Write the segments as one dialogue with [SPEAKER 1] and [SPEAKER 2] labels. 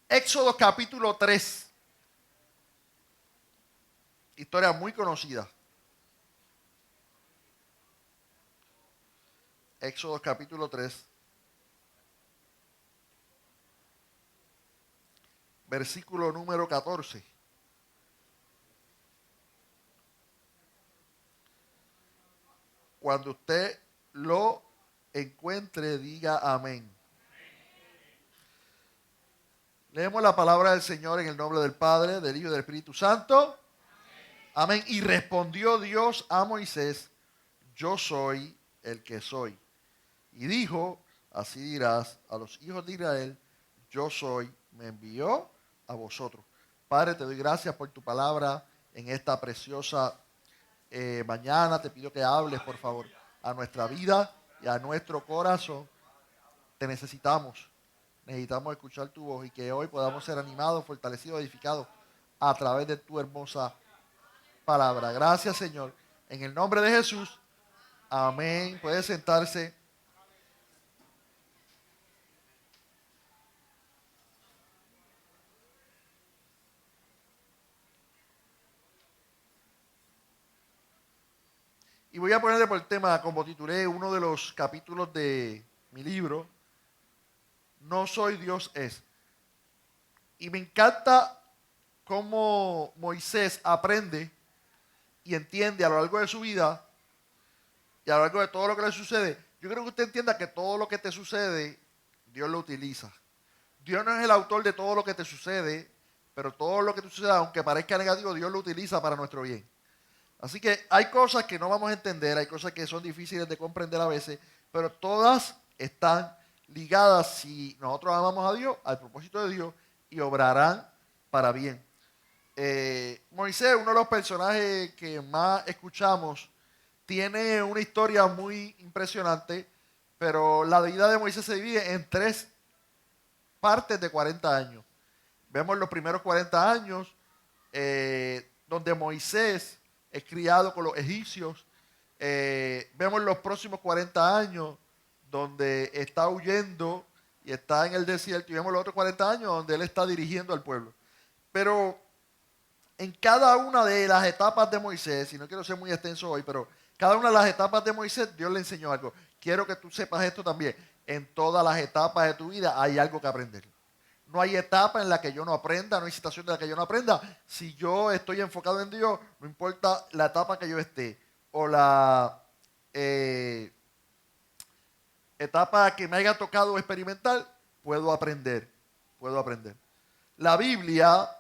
[SPEAKER 1] Éxodo capítulo 3. Historia muy conocida. Éxodo capítulo 3. Versículo número 14. Cuando usted lo encuentre, diga amén. Leemos la palabra del Señor en el nombre del Padre, del Hijo y del Espíritu Santo. Amén. Y respondió Dios a Moisés: yo soy el que soy. Y dijo: así dirás a los hijos de Israel: yo soy, me envió a vosotros. Padre, te doy gracias por tu palabra en esta preciosa mañana. Te pido que hables, por favor, a nuestra vida y a nuestro corazón. Te necesitamos. Necesitamos escuchar tu voz y que hoy podamos ser animados, fortalecidos, edificados a través de tu hermosa palabra. Gracias, Señor. En el nombre de Jesús. Amén. Puede sentarse. Y voy a ponerle por tema, como titulé uno de los capítulos de mi libro, No soy Dios es. Y me encanta cómo Moisés aprende y entiende a lo largo de su vida y a lo largo de todo lo que le sucede. Yo creo que usted entienda que todo lo que te sucede, Dios lo utiliza. Dios no es el autor de todo lo que te sucede, pero todo lo que te suceda, aunque parezca negativo, Dios lo utiliza para nuestro bien. Así que hay cosas que no vamos a entender, hay cosas que son difíciles de comprender a veces, pero todas están ligadas, si nosotros amamos a Dios, al propósito de Dios, y obrarán para bien. Moisés, uno de los personajes que más escuchamos, tiene una historia muy impresionante, pero la vida de Moisés se divide en 3 partes de 40 años. Vemos los primeros 40 años, donde Moisés es criado con los egipcios. Vemos los próximos 40 años, donde está huyendo y está en el desierto. Y vemos los otros 40 años, donde él está dirigiendo al pueblo. Pero en cada una de las etapas de Moisés, y no quiero ser muy extenso hoy, pero cada una de las etapas de Moisés, Dios le enseñó algo. Quiero que tú sepas esto también. En todas las etapas de tu vida hay algo que aprender. No hay etapa en la que yo no aprenda, no hay situación en la que yo no aprenda. Si yo estoy enfocado en Dios, no importa la etapa que yo esté o la etapa que me haya tocado experimentar, puedo aprender, puedo aprender. La Biblia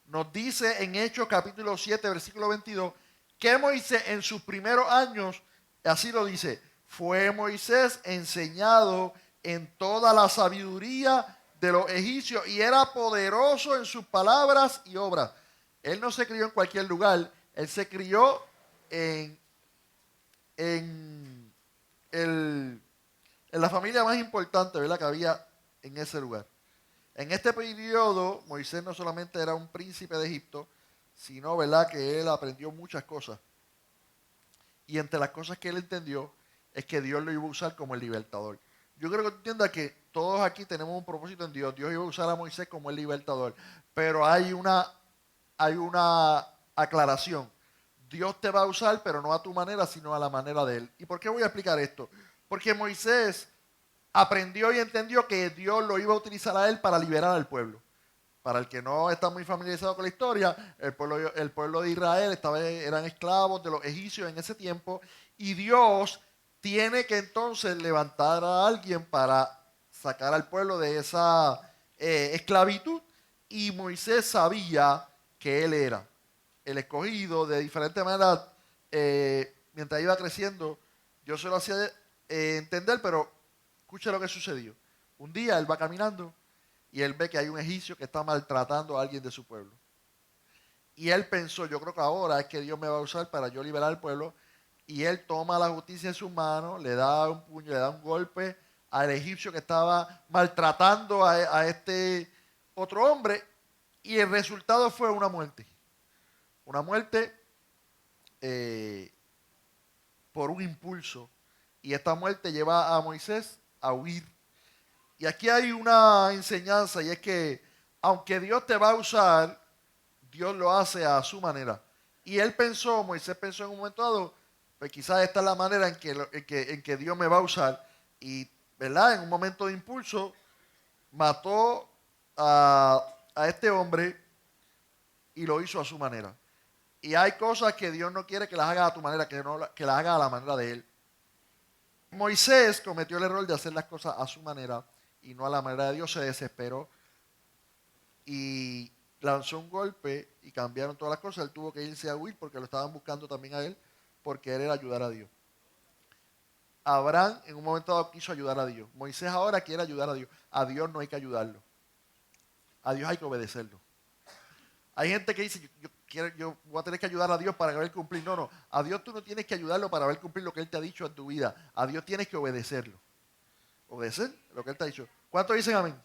[SPEAKER 1] nos dice en Hechos capítulo 7, versículo 22, que Moisés en sus primeros años, así lo dice, fue Moisés enseñado en toda la sabiduría de los egipcios y era poderoso en sus palabras y obras. Él no se crió en cualquier lugar, él se crió en la familia más importante, ¿verdad?, que había en ese lugar. En este periodo, Moisés no solamente era un príncipe de Egipto, sino, ¿verdad?, que él aprendió muchas cosas. Y entre las cosas que él entendió es que Dios lo iba a usar como el libertador. Yo creo que tú entiendas que todos aquí tenemos un propósito en Dios. Dios iba a usar a Moisés como el libertador. Pero hay una aclaración. Dios te va a usar, pero no a tu manera, sino a la manera de él. ¿Y por qué voy a explicar esto? Porque Moisés aprendió y entendió que Dios lo iba a utilizar a él para liberar al pueblo. Para el que no está muy familiarizado con la historia, el pueblo de Israel eran esclavos de los egipcios en ese tiempo y Dios tiene que entonces levantar a alguien para sacar al pueblo de esa esclavitud, y Moisés sabía que él era el escogido. De diferentes maneras, mientras iba creciendo, yo se lo hacía entender, pero escuche lo que sucedió. Un día él va caminando y él ve que hay un egipcio que está maltratando a alguien de su pueblo. Y él pensó: yo creo que ahora es que Dios me va a usar para yo liberar al pueblo. Y él toma la justicia en sus manos, le da un puño, le da un golpe al egipcio que estaba maltratando a este otro hombre. Y el resultado fue una muerte. Una muerte por un impulso. Y esta muerte lleva a Moisés a huir. Y aquí hay una enseñanza, y es que aunque Dios te va a usar, Dios lo hace a su manera. Y Moisés pensó en un momento dado, pues quizás esta es la manera en que Dios me va a usar. Y, ¿verdad? En un momento de impulso, mató a este hombre y lo hizo a su manera. Y hay cosas que Dios no quiere que las hagas a tu manera, que las hagas a la manera de Él. Moisés cometió el error de hacer las cosas a su manera y no a la manera de Dios. Se desesperó y lanzó un golpe y cambiaron todas las cosas. Él tuvo que irse a huir porque lo estaban buscando también a él por querer ayudar a Dios. Abraham en un momento dado quiso ayudar a Dios. Moisés ahora quiere ayudar a Dios. A Dios no hay que ayudarlo. A Dios hay que obedecerlo. Hay gente que dice, yo voy a tener que ayudar a Dios para ver cumplir. No. A Dios tú no tienes que ayudarlo para ver cumplir lo que Él te ha dicho en tu vida. A Dios tienes que obedecerlo. Obedecer lo que Él te ha dicho. ¿Cuántos dicen amén?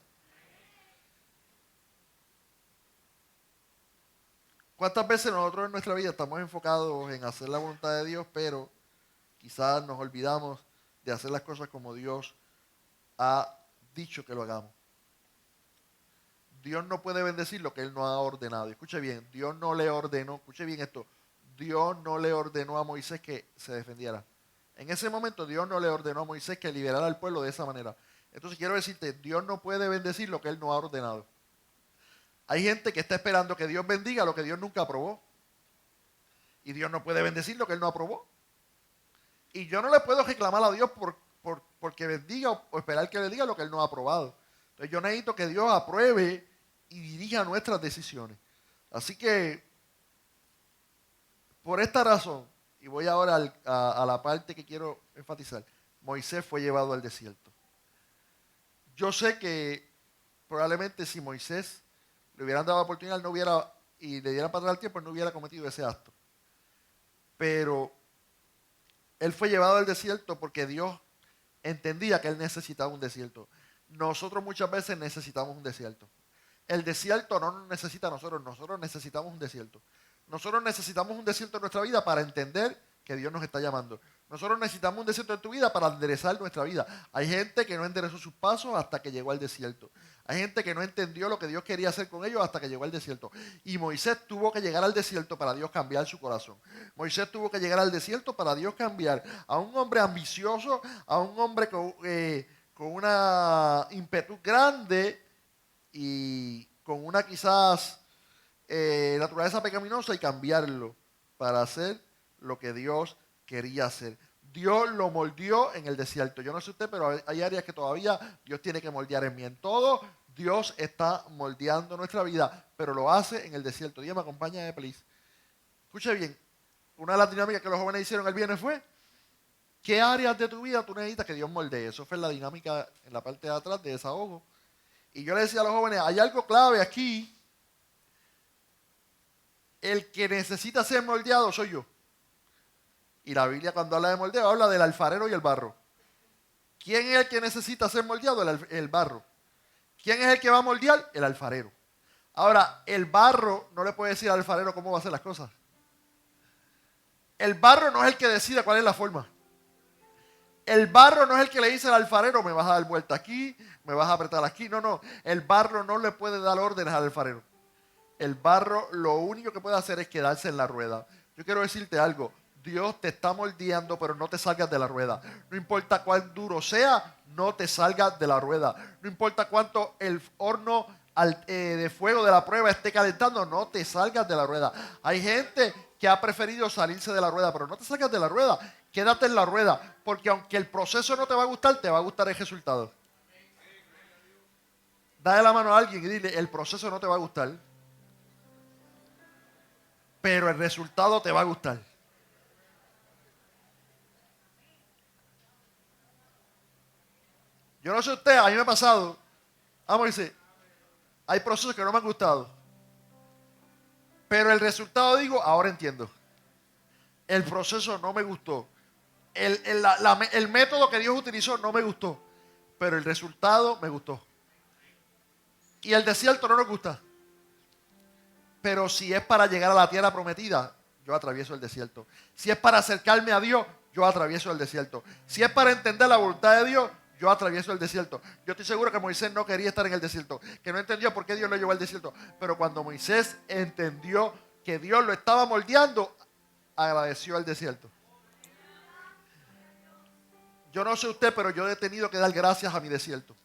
[SPEAKER 1] ¿Cuántas veces nosotros en nuestra vida estamos enfocados en hacer la voluntad de Dios, pero quizás nos olvidamos de hacer las cosas como Dios ha dicho que lo hagamos? Dios no puede bendecir lo que Él no ha ordenado. Escuche bien, Dios no le ordenó, escuche bien esto, Dios no le ordenó a Moisés que se defendiera. En ese momento Dios no le ordenó a Moisés que liberara al pueblo de esa manera. Entonces quiero decirte, Dios no puede bendecir lo que Él no ha ordenado. Hay gente que está esperando que Dios bendiga lo que Dios nunca aprobó. Y Dios no puede bendecir lo que Él no aprobó. Y yo no le puedo reclamar a Dios porque bendiga o esperar que le diga lo que Él no ha aprobado. Entonces yo necesito que Dios apruebe y dirija nuestras decisiones. Así que, por esta razón, y voy ahora a la parte que quiero enfatizar, Moisés fue llevado al desierto. Yo sé que probablemente si Moisés le hubieran dado la oportunidad, y le dieran para atrás el tiempo, él no hubiera cometido ese acto. Pero él fue llevado al desierto porque Dios entendía que él necesitaba un desierto. Nosotros muchas veces necesitamos un desierto. El desierto no nos necesita a nosotros necesitamos un desierto. Nosotros necesitamos un desierto en nuestra vida para entender que Dios nos está llamando. Nosotros necesitamos un desierto en tu vida para enderezar nuestra vida. Hay gente que no enderezó sus pasos hasta que llegó al desierto. Hay gente que no entendió lo que Dios quería hacer con ellos hasta que llegó al desierto. Y Moisés tuvo que llegar al desierto para Dios cambiar su corazón. Moisés tuvo que llegar al desierto para Dios cambiar a un hombre ambicioso, a un hombre con una ímpetu grande y con una quizás naturaleza pecaminosa, y cambiarlo para hacer lo que Dios quería hacer. Dios lo moldeó en el desierto. Yo no sé usted, pero hay áreas que todavía Dios tiene que moldear en mí. En todo, Dios está moldeando nuestra vida, pero lo hace en el desierto. Dios me acompaña, please. Escuche bien, una de las dinámicas que los jóvenes hicieron el viernes fue, ¿qué áreas de tu vida tú necesitas que Dios moldee? Eso fue la dinámica en la parte de atrás de desahogo. Y yo le decía a los jóvenes, hay algo clave aquí. El que necesita ser moldeado soy yo. Y la Biblia, cuando habla de moldeo, habla del alfarero y el barro. ¿Quién es el que necesita ser moldeado? El barro. ¿Quién es el que va a moldear? El alfarero. Ahora, el barro no le puede decir al alfarero cómo va a hacer las cosas. El barro no es el que decide cuál es la forma. El barro no es el que le dice al alfarero, me vas a dar vuelta aquí, me vas a apretar aquí. No. El barro no le puede dar órdenes al alfarero. El barro lo único que puede hacer es quedarse en la rueda. Yo quiero decirte algo. Dios te está moldeando, pero no te salgas de la rueda. No importa cuán duro sea, no te salgas de la rueda. No importa cuánto el horno de fuego de la prueba esté calentando, no te salgas de la rueda. Hay gente que ha preferido salirse de la rueda, pero no te salgas de la rueda. Quédate en la rueda, porque aunque el proceso no te va a gustar el resultado. Dale la mano a alguien y dile, el proceso no te va a gustar, pero el resultado te va a gustar. Yo no sé usted, a mí me ha pasado, vamos a decir, hay procesos que no me han gustado, pero el resultado digo, ahora entiendo. El proceso no me gustó. El método que Dios utilizó no me gustó, pero el resultado me gustó. Y el desierto no nos gusta. Pero si es para llegar a la tierra prometida, yo atravieso el desierto. Si es para acercarme a Dios, yo atravieso el desierto. Si es para entender la voluntad de Dios, yo atravieso el desierto. Yo estoy seguro que Moisés no quería estar en el desierto, que no entendió por qué Dios lo llevó al desierto. Pero cuando Moisés entendió que Dios lo estaba moldeando, agradeció el desierto. Yo no sé usted, pero yo he tenido que dar gracias a mi desierto.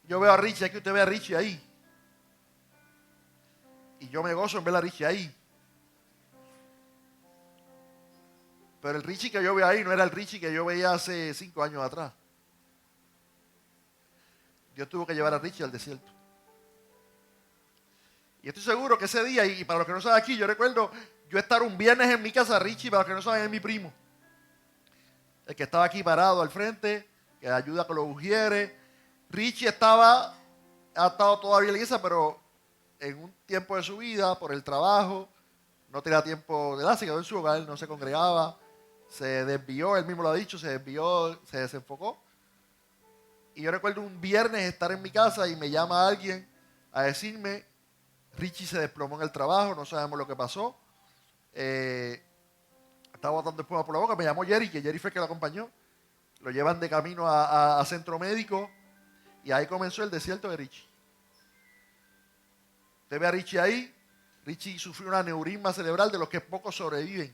[SPEAKER 1] Yo veo a Richie aquí, usted ve a Richie ahí. Y yo me gozo en ver a Richie ahí. Pero el Richie que yo veo ahí no era el Richie que yo veía hace 5 años atrás. Dios tuvo que llevar a Richie al desierto. Y estoy seguro que ese día, y para los que no saben aquí, yo recuerdo yo estar un viernes en mi casa, Richie, para los que no saben, es mi primo. El que estaba aquí parado al frente, que ayuda con los ujieres. Richie ha estado todavía en la iglesia, pero en un tiempo de su vida, por el trabajo, no tenía tiempo de edad, se quedó en su hogar, no se congregaba, se desvió, él mismo lo ha dicho, se desvió, se desenfocó. Y yo recuerdo un viernes estar en mi casa y me llama alguien a decirme, Richie se desplomó en el trabajo, no sabemos lo que pasó. Estaba botando espuma por la boca, me llamó Jerry, que Jerry fue el que lo acompañó. Lo llevan de camino a centro médico y ahí comenzó el desierto de Richie. Usted ve a Richie ahí, Richie sufrió un aneurisma cerebral de los que pocos sobreviven.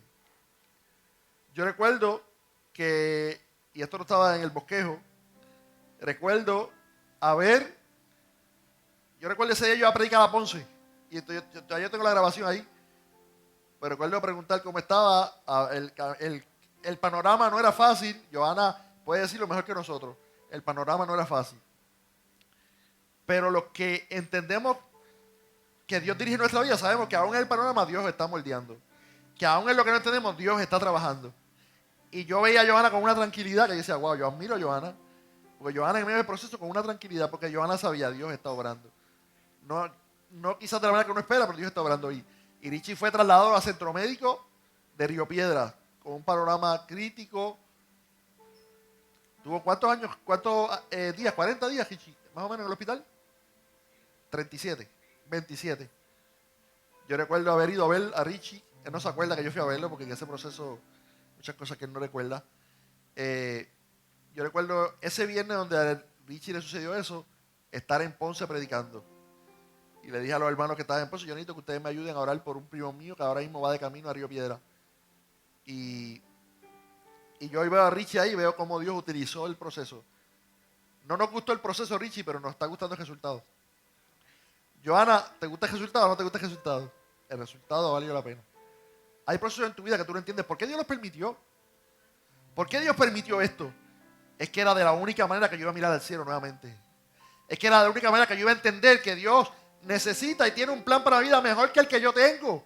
[SPEAKER 1] Yo recuerdo que, y esto no estaba en el bosquejo, recuerdo ese día yo iba a predicar a Ponce, y todavía tengo la grabación ahí, pero recuerdo preguntar cómo estaba, el panorama no era fácil, Johanna puede decirlo mejor que nosotros, el panorama no era fácil, pero los que entendemos que Dios dirige nuestra vida, sabemos que aún en el panorama Dios está moldeando, que aún en lo que no entendemos Dios está trabajando. Y yo veía a Johanna con una tranquilidad que yo decía, wow, yo admiro a Johanna, porque Johanna en medio del proceso con una tranquilidad, porque Johanna sabía, Dios está obrando. No quizás de la manera que uno espera, pero Dios está obrando ahí. Y Richie fue trasladado a Centro Médico de Río Piedras, con un panorama crítico. ¿Tuvo cuántos días? 40 días, Richie, más o menos en el hospital. 37, 27. Yo recuerdo haber ido a ver a Richie. Él no se acuerda que yo fui a verlo, porque en ese proceso muchas cosas que él no recuerda. Yo recuerdo ese viernes donde a Richie le sucedió eso, estar en Ponce predicando. Y le dije a los hermanos que estaban en Ponce, yo necesito que ustedes me ayuden a orar por un primo mío que ahora mismo va de camino a Río Piedra. Y yo veo a Richie ahí y veo cómo Dios utilizó el proceso. No nos gustó el proceso, Richie, pero nos está gustando el resultado. Johanna, ¿te gusta el resultado o no te gusta el resultado? El resultado ha valido la pena. Hay procesos en tu vida que tú no entiendes. ¿Por qué Dios los permitió? ¿Por qué Dios permitió esto? Es que era de la única manera que yo iba a mirar al cielo nuevamente. Es que era de la única manera que yo iba a entender que Dios necesita y tiene un plan para la vida mejor que el que yo tengo.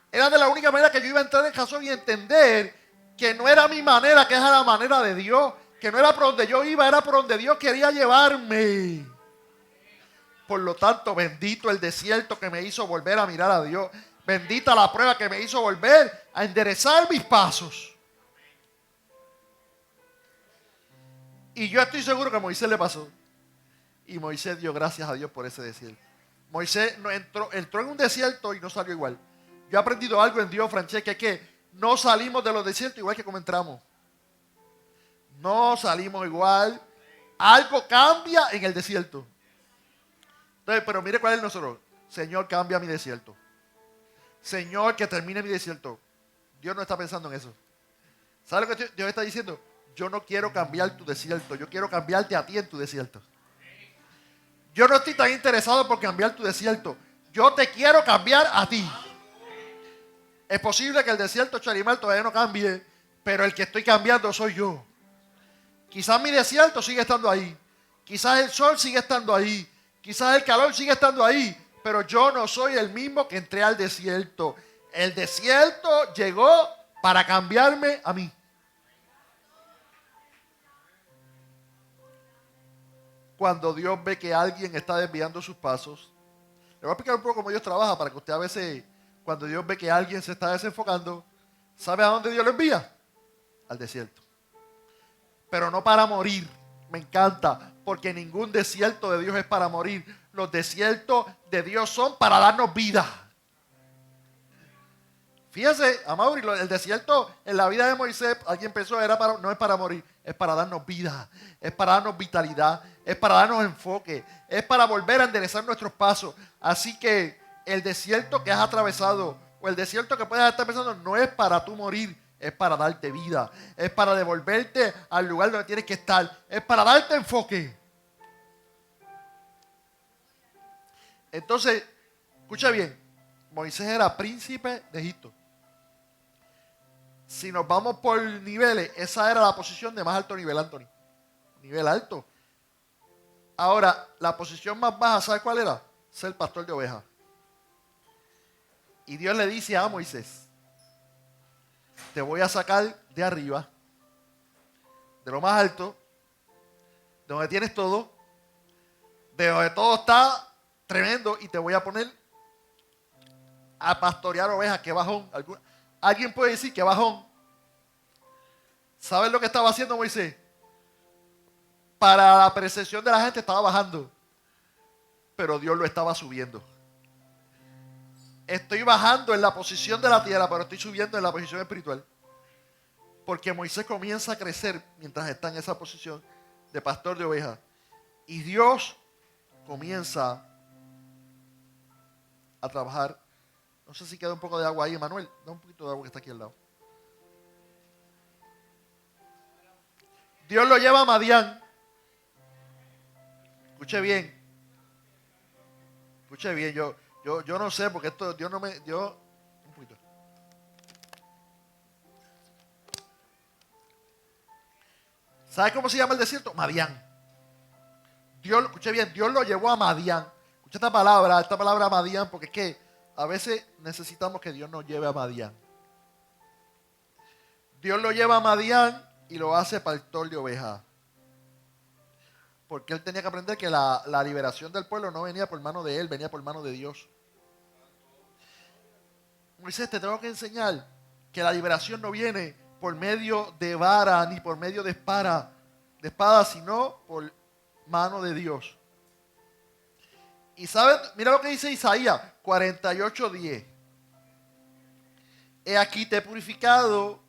[SPEAKER 1] Era de la única manera que yo iba a entrar en razón y entender que no era mi manera, que era la manera de Dios. Que no era por donde yo iba, era por donde Dios quería llevarme. Por lo tanto, bendito el desierto que me hizo volver a mirar a Dios. Bendita la prueba que me hizo volver a enderezar mis pasos. Y yo estoy seguro que a Moisés le pasó. Y Moisés dio gracias a Dios por ese desierto. Moisés no entró en un desierto y no salió igual. Yo he aprendido algo en Dios, Francesca, es que no salimos de los desiertos igual que como entramos. No salimos igual. Algo cambia en el desierto. Entonces, pero mire cuál es nosotros. Señor, cambia mi desierto. Señor, que termine mi desierto. Dios no está pensando en eso. ¿Sabe lo que Dios está diciendo? Yo no quiero cambiar tu desierto. Yo quiero cambiarte a ti en tu desierto. Yo no estoy tan interesado por cambiar tu desierto. Yo te quiero cambiar a ti. Es posible que el desierto Charimar todavía no cambie, pero el que estoy cambiando soy yo. Quizás mi desierto sigue estando ahí. Quizás el sol sigue estando ahí. Quizás el calor sigue estando ahí. Pero yo no soy el mismo que entré al desierto. El desierto llegó para cambiarme a mí. Cuando Dios ve que alguien está desviando sus pasos, le voy a explicar un poco cómo Dios trabaja para que usted a veces, cuando Dios ve que alguien se está desenfocando, ¿sabe a dónde Dios lo envía? Al desierto. Pero no para morir. Me encanta, porque ningún desierto de Dios es para morir. Los desiertos de Dios son para darnos vida. Fíjese, Amaury, el desierto en la vida de Moisés, alguien pensó, no es para morir, es para darnos vida, es para darnos vitalidad, es para darnos enfoque, es para volver a enderezar nuestros pasos. Así que el desierto que has atravesado o el desierto que puedas estar pensando no es para tú morir, es para darte vida, es para devolverte al lugar donde tienes que estar, es para darte enfoque. Entonces, escucha bien, Moisés era príncipe de Egipto. Si nos vamos por niveles, esa era la posición de más alto nivel, Anthony. Nivel alto. Ahora, la posición más baja, ¿sabes cuál era? Ser pastor de ovejas. Y Dios le dice a Moisés, te voy a sacar de arriba, de lo más alto, de donde tienes todo, de donde todo está tremendo, y te voy a poner a pastorear ovejas. Qué bajón. Alguien puede decir que bajón. ¿Sabes lo que estaba haciendo Moisés? Para la percepción de la gente estaba bajando, pero Dios lo estaba subiendo. Estoy bajando en la posición de la tierra, pero estoy subiendo en la posición espiritual. Porque Moisés comienza a crecer mientras está en esa posición de pastor de ovejas. Y Dios comienza a trabajar. No sé si queda un poco de agua ahí, Manuel. Da un poquito de agua que está aquí al lado. Dios lo lleva a Madián. Escuche bien. Escuche bien. Yo no sé, porque esto Dios no me dio. Un poquito. ¿Sabe cómo se llama el desierto? Madián. Dios, escuche bien, Dios lo llevó a Madián. Escucha esta palabra Madián, porque es que a veces necesitamos que Dios nos lleve a Madián. Dios lo lleva a Madián y lo hace pastor de ovejas. Porque él tenía que aprender que la liberación del pueblo no venía por mano de él, venía por mano de Dios. Moisés, te tengo que enseñar que la liberación no viene por medio de vara ni por medio de espada, sino por mano de Dios. Y sabes, mira lo que dice Isaías 48:10. He aquí te he purificado,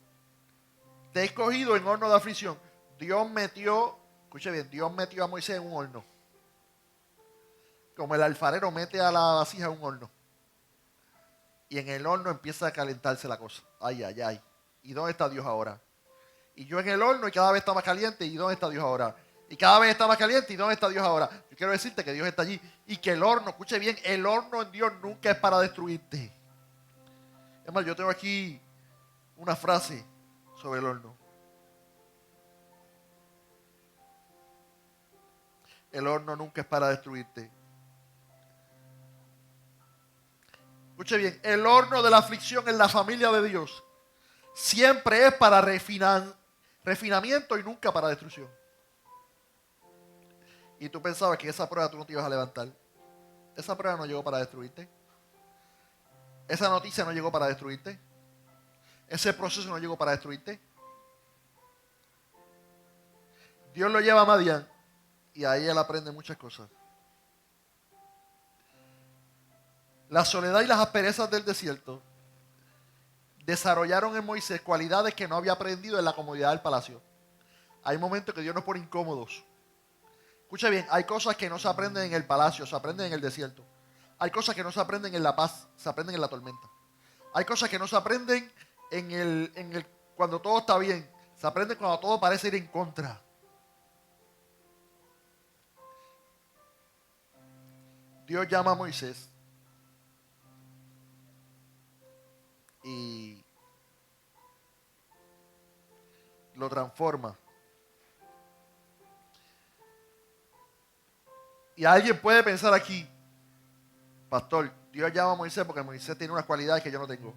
[SPEAKER 1] te he escogido en horno de aflicción. Dios metió, escuche bien, Dios metió a Moisés en un horno. Como el alfarero mete a la vasija en un horno. Y en el horno empieza a calentarse la cosa. Ay, ay, ay. ¿Y dónde está Dios ahora? Y yo en el horno y cada vez está más caliente. ¿Y dónde está Dios ahora? Y cada vez está más caliente. ¿Y dónde está Dios ahora? Yo quiero decirte que Dios está allí. Y que el horno, escuche bien, el horno en Dios nunca es para destruirte. Es más, yo tengo aquí una frase sobre el horno. El horno nunca es para destruirte. Escuche bien, el horno de la aflicción en la familia de Dios siempre es para refinamiento y nunca para destrucción. Y tú pensabas que esa prueba tú no te ibas a levantar. Esa prueba no llegó para destruirte. Esa noticia no llegó para destruirte. Ese proceso no llegó para destruirte. Dios lo lleva a Madián y ahí él aprende muchas cosas. La soledad y las asperezas del desierto desarrollaron en Moisés cualidades que no había aprendido en la comodidad del palacio. Hay momentos que Dios nos pone incómodos. Escucha bien, hay cosas que no se aprenden en el palacio, se aprenden en el desierto. Hay cosas que no se aprenden en la paz, se aprenden en la tormenta. Hay cosas que no se aprenden cuando todo está bien, se aprenden cuando todo parece ir en contra. Dios llama a Moisés y lo transforma. Y alguien puede pensar aquí, pastor, Dios llama a Moisés porque Moisés tiene unas cualidades que yo no tengo.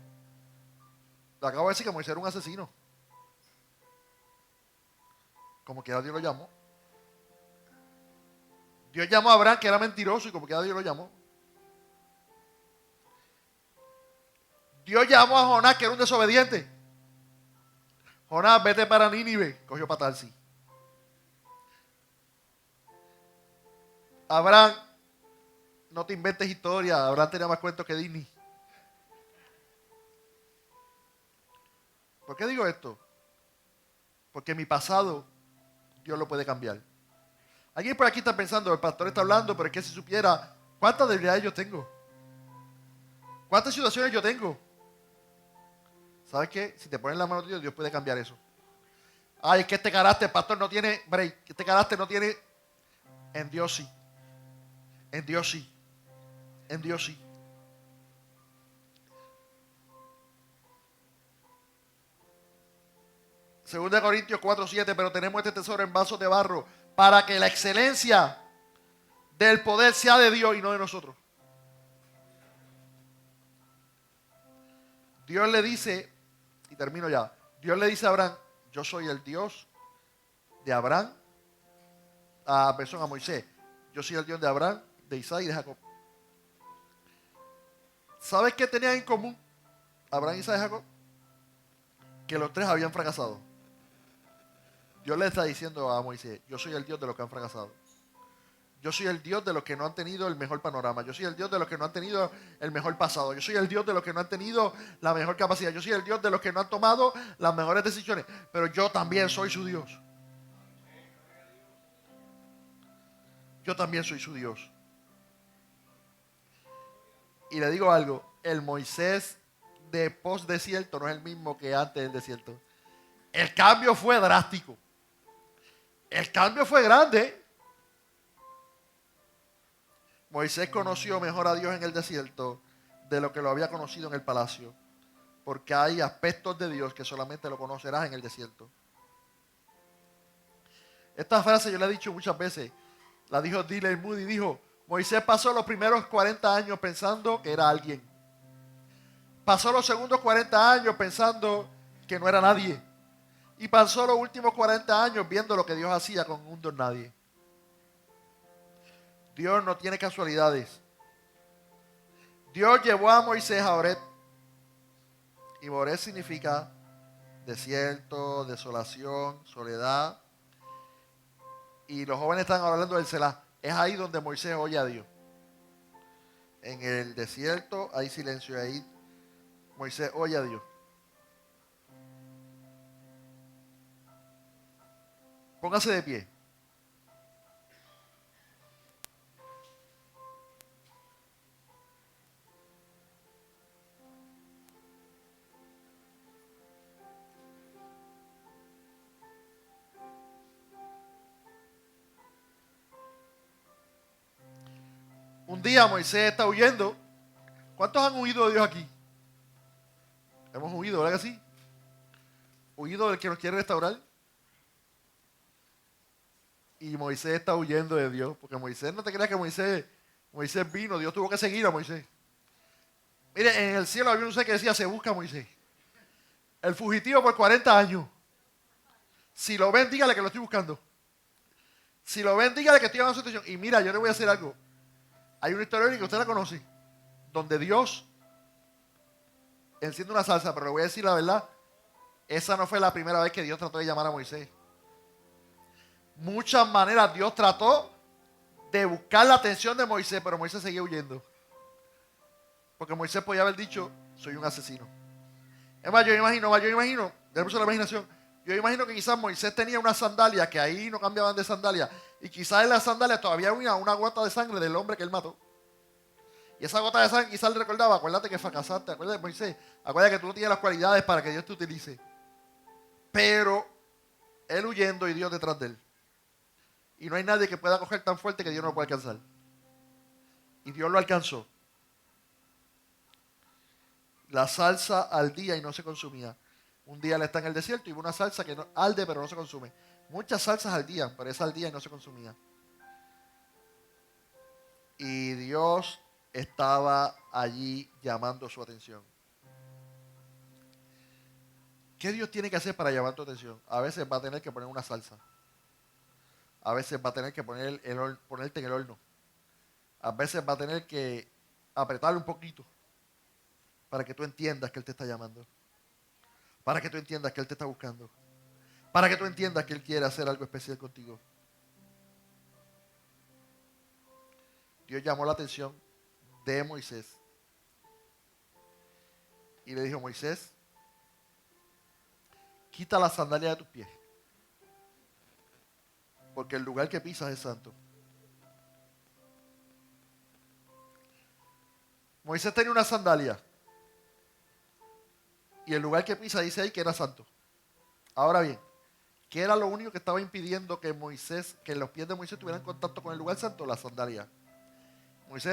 [SPEAKER 1] Le acabo de decir que Moisés era un asesino. Como quiera Dios lo llamó. Dios llamó a Abraham que era mentiroso y como quiera Dios lo llamó. Dios llamó a Jonás que era un desobediente. Jonás, vete para Nínive. Cogió para Tarsis. Abraham, no te inventes historia. Abraham tenía más cuentos que Disney. ¿Por qué digo esto? Porque mi pasado Dios lo puede cambiar. Alguien por aquí está pensando, el pastor está hablando, pero es que si supiera cuántas debilidades yo tengo, cuántas situaciones yo tengo. ¿Sabes qué? Si te pones la mano de Dios, Dios puede cambiar eso. Ay, es que este carácter, pastor, no tiene break. Este carácter no tiene. En Dios sí. En Dios sí. En Dios sí. Segunda de Corintios 4:7, pero tenemos este tesoro en vasos de barro para que la excelencia del poder sea de Dios y no de nosotros. Dios le dice, y termino ya, Dios le dice a Abraham, yo soy el Dios de Abraham, a Moisés, yo soy el Dios de Abraham, de Isaac y de Jacob. ¿Sabes qué tenían en común Abraham, Isaac y Jacob? Que los tres habían fracasado. Dios le está diciendo a Moisés, yo soy el Dios de los que han fracasado. Yo soy el Dios de los que no han tenido el mejor panorama. Yo soy el Dios de los que no han tenido el mejor pasado. Yo soy el Dios de los que no han tenido la mejor capacidad. Yo soy el Dios de los que no han tomado las mejores decisiones. Pero yo también soy su Dios. Yo también soy su Dios. Y le digo algo, el Moisés de post desierto no es el mismo que antes del desierto. El cambio fue drástico. El cambio fue grande. Moisés conoció mejor a Dios en el desierto de lo que lo había conocido en el palacio. Porque hay aspectos de Dios que solamente lo conocerás en el desierto. Esta frase yo la he dicho muchas veces. La dijo D.L. Moody. Dijo, Moisés pasó los primeros 40 años pensando que era alguien. Pasó los segundos 40 años pensando que no era nadie. Y pasó los últimos 40 años viendo lo que Dios hacía con un don nadie. Dios no tiene casualidades. Dios llevó a Moisés a Oreb. Y Oreb significa desierto, desolación, soledad. Y los jóvenes están hablando del Selah. Es ahí donde Moisés oye a Dios. En el desierto hay silencio. Ahí Moisés oye a Dios. Póngase de pie. Un día Moisés está huyendo. ¿Cuántos han huido de Dios aquí? Hemos huido, ¿verdad que sí? Huido del que nos quiere restaurar. Y Moisés está huyendo de Dios. Porque Moisés, no te creas que Moisés vino. Dios tuvo que seguir a Moisés. Mire, en el cielo había un ser que decía, se busca a Moisés. El fugitivo por 40 años. Si lo ven, dígale que lo estoy buscando. Si lo ven, dígale que estoy en una situación. Y mira, yo le voy a hacer algo. Hay una historia que usted la conoce. Donde Dios enciende una salsa. Pero le voy a decir la verdad. Esa no fue la primera vez que Dios trató de llamar a Moisés. Muchas maneras Dios trató de buscar la atención de Moisés. Pero Moisés seguía huyendo. Porque Moisés podía haber dicho, soy un asesino. Es más, yo imagino, déjame usar la imaginación. Yo imagino que quizás Moisés tenía unas sandalias que ahí no cambiaban de sandalias. Y quizás en las sandalias todavía había una gota de sangre del hombre que él mató. Y esa gota de sangre quizás le recordaba, acuérdate que fracasaste, acuérdate Moisés, acuérdate que tú no tienes las cualidades para que Dios te utilice. Pero él huyendo y Dios detrás de él. Y no hay nadie que pueda coger tan fuerte que Dios no lo pueda alcanzar. Y Dios lo alcanzó. La salsa ardía y no se consumía. Un día él está en el desierto y ve una salsa que no, arde pero no se consume. Muchas salsas ardían, pero esa ardía y no se consumía. Y Dios estaba allí llamando su atención. ¿Qué Dios tiene que hacer para llamar tu atención? A veces va a tener que poner una salsa. A veces va a tener que ponerte en el horno. A veces va a tener que apretarle un poquito para que tú entiendas que Él te está llamando. Para que tú entiendas que Él te está buscando. Para que tú entiendas que Él quiere hacer algo especial contigo. Dios llamó la atención de Moisés. Y le dijo, Moisés, quita la sandalia de tus pies. Porque el lugar que pisas es santo. Moisés tenía una sandalia. Y el lugar que pisa dice ahí que era santo. Ahora bien, ¿qué era lo único que estaba impidiendo que los pies de Moisés tuvieran contacto con el lugar santo? La sandalia. Dios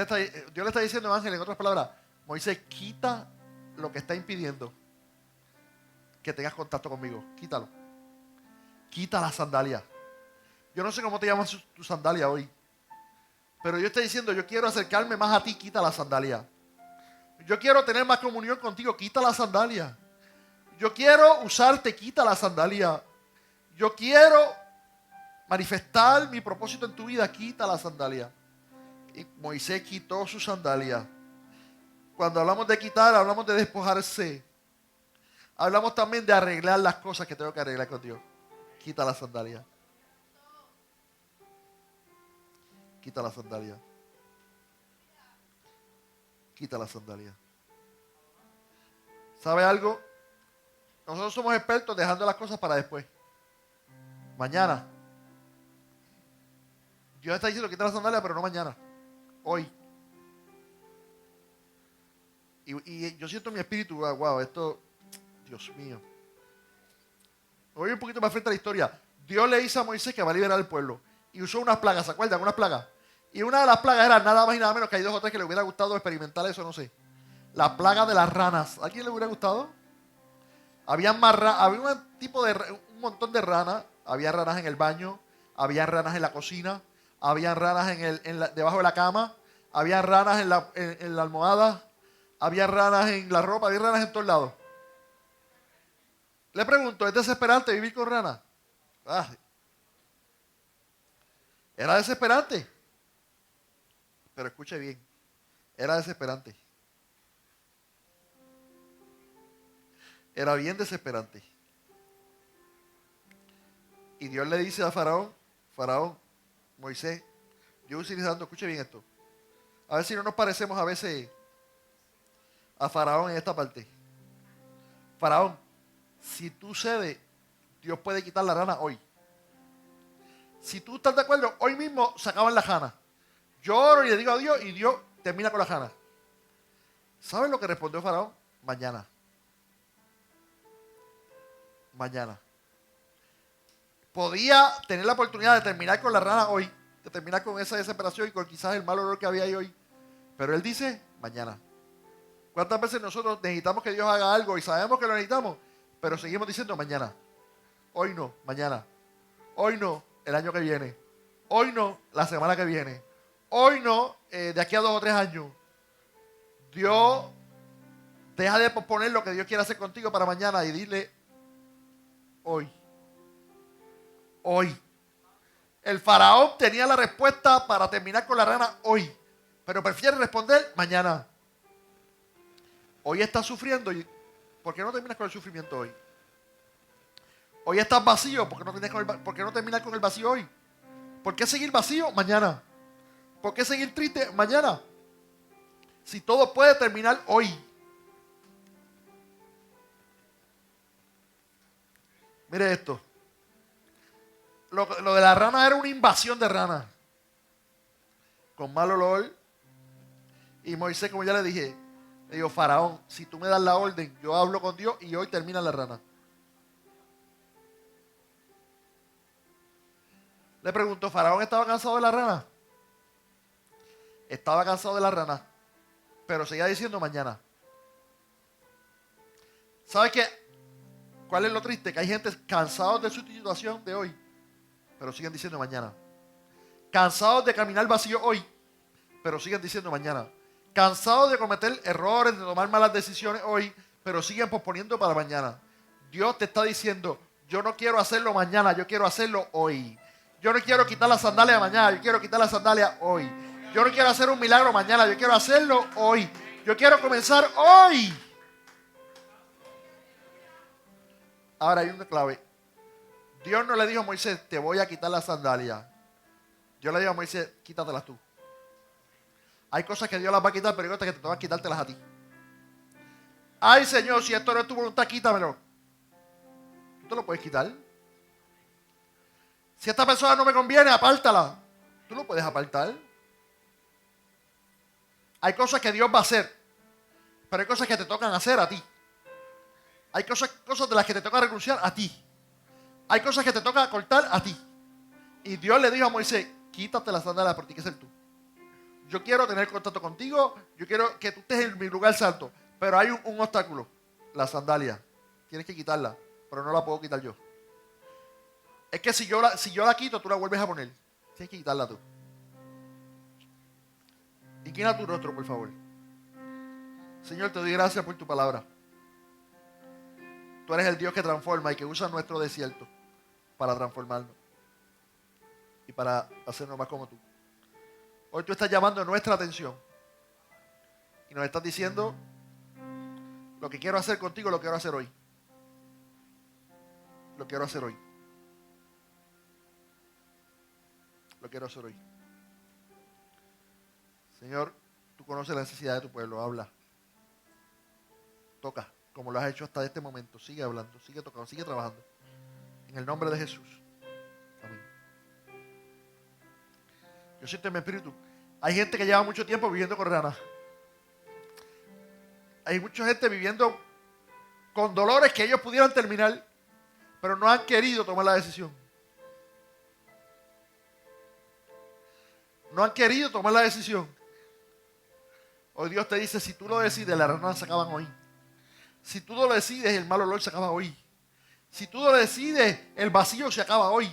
[SPEAKER 1] le está diciendo a Ángel, en otras palabras, Moisés, quita lo que está impidiendo que tengas contacto conmigo. Quítalo. Quita la sandalia. Yo no sé cómo te llamas tu sandalia hoy. Pero Dios está diciendo, yo quiero acercarme más a ti, quita la sandalia. Yo quiero tener más comunión contigo, quita la sandalia. Yo quiero usarte, quita la sandalia. Yo quiero manifestar mi propósito en tu vida, quita la sandalia. Y Moisés quitó su sandalia. Cuando hablamos de quitar, hablamos de despojarse. Hablamos también de arreglar las cosas que tengo que arreglar con Dios. Quita la sandalia. Quita la sandalia. Quita la sandalia. ¿Sabe algo? Nosotros somos expertos dejando las cosas para después. Mañana. Dios está diciendo quita la sandalia, pero no mañana. Hoy. Y yo siento en mi espíritu, wow, esto, Dios mío. Voy un poquito más frente a la historia. Dios le dice a Moisés que va a liberar al pueblo. Y usó unas plagas, ¿se acuerdan? Unas plagas. Y una de las plagas era nada más y nada menos que hay 2 o 3 que le hubiera gustado experimentar eso, no sé. La plaga de las ranas. ¿A quién le hubiera gustado? Había un montón de ranas. Había ranas en el baño, había ranas en la cocina, había ranas debajo de la cama, había ranas en la almohada, había ranas en la ropa, había ranas en todos lados. Le pregunto, ¿es desesperante vivir con ranas? Era desesperante. Pero escuche bien, era desesperante. Era bien desesperante. Y Dios le dice a Faraón, Moisés, Dios utilizando, escuche bien esto. A ver si no nos parecemos a veces a Faraón en esta parte. Faraón, si tú cedes, Dios puede quitar la rana hoy. Si tú estás de acuerdo, hoy mismo se acaban las ranas. Yo oro y le digo a Dios y Dios termina con las ranas. ¿Saben lo que respondió Faraón? Mañana. Mañana. Podía tener la oportunidad de terminar con la rana hoy, de terminar con esa desesperación y con quizás el mal olor que había ahí hoy. Pero él dice, mañana. ¿Cuántas veces nosotros necesitamos que Dios haga algo y sabemos que lo necesitamos, pero seguimos diciendo mañana? Hoy no, mañana. Hoy no, el año que viene. Hoy no, la semana que viene. Hoy no, de aquí a 2 o 3 años. Dios, deja de posponer lo que Dios quiere hacer contigo para mañana y dile hoy. Hoy. El faraón tenía la respuesta para terminar con la rana hoy, pero prefiere responder mañana. Hoy estás sufriendo, ¿por qué no terminas con el sufrimiento hoy? Hoy estás vacío, ¿por qué no terminas con el vacío hoy? ¿Por qué seguir vacío mañana? ¿Por qué seguir triste mañana? Si todo puede terminar hoy. Mire esto. Lo de la rana era una invasión de ranas. Con mal olor. Y Moisés, como ya le dije, le dijo, Faraón, si tú me das la orden, yo hablo con Dios y hoy termina la rana. Le pregunto, ¿Faraón estaba cansado de la rana? Estaba cansado de la rana, pero seguía diciendo mañana. ¿Sabes qué? ¿Cuál es lo triste? Que hay gente cansados de su situación de hoy, pero siguen diciendo mañana. Cansados de caminar vacío hoy, pero siguen diciendo mañana. Cansados de cometer errores, de tomar malas decisiones hoy, pero siguen posponiendo para mañana. Dios te está diciendo, yo no quiero hacerlo mañana, yo quiero hacerlo hoy. Yo no quiero quitar la sandalia mañana, yo quiero quitar la sandalia hoy. Yo no quiero hacer un milagro mañana, yo quiero hacerlo hoy. Yo quiero comenzar hoy. Ahora hay una clave. Dios no le dijo a Moisés, te voy a quitar la sandalia. Dios le dijo a Moisés, quítatelas tú. Hay cosas que Dios las va a quitar, pero hay otras que te van a quitártelas a ti. Ay, Señor, si esto no es tu voluntad, quítamelo. Tú te lo puedes quitar. Si esta persona no me conviene, apártala. Tú lo puedes apartar. Hay cosas que Dios va a hacer, pero hay cosas que te tocan hacer a ti. Hay cosas de las que te toca renunciar a ti. Hay cosas que te toca cortar a ti. Y Dios le dijo a Moisés, quítate las sandalias porque tienes que ser tú. Yo quiero tener contacto contigo, yo quiero que tú estés en mi lugar santo, pero hay un obstáculo, la sandalia. Tienes que quitarla, pero no la puedo quitar yo. Es que si yo la quito, tú la vuelves a poner. Tienes que quitarla tú. Inclina tu rostro, por favor. Señor, te doy gracias por tu palabra. Tú eres el Dios que transforma y que usa nuestro desierto para transformarnos y para hacernos más como tú. Hoy tú estás llamando nuestra atención y nos estás diciendo lo que quiero hacer contigo, lo quiero hacer hoy. Lo quiero hacer hoy. Lo quiero hacer hoy. Señor, tú conoces la necesidad de tu pueblo, habla. Toca, como lo has hecho hasta este momento. Sigue hablando, sigue tocando, sigue trabajando. En el nombre de Jesús. Amén. Yo siento en mi espíritu. Hay gente que lleva mucho tiempo viviendo con ranas. Hay mucha gente viviendo con dolores que ellos pudieran terminar, pero no han querido tomar la decisión. No han querido tomar la decisión. Hoy Dios te dice, si tú lo decides, las ranas se acaban hoy. Si tú lo decides, el mal olor se acaba hoy. Si tú lo decides, el vacío se acaba hoy.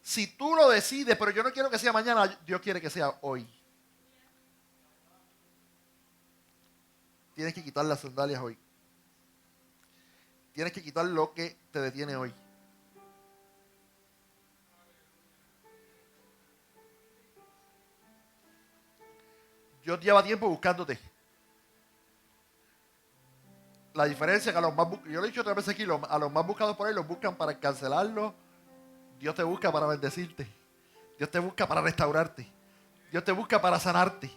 [SPEAKER 1] Si tú lo decides, pero yo no quiero que sea mañana, Dios quiere que sea hoy. Tienes que quitar las sandalias hoy. Tienes que quitar lo que te detiene hoy. Dios lleva tiempo buscándote. La diferencia es que a los más yo lo he dicho otra vez aquí, a los más buscados por ahí los buscan para cancelarlo. Dios te busca para bendecirte. Dios te busca para restaurarte. Dios te busca para sanarte.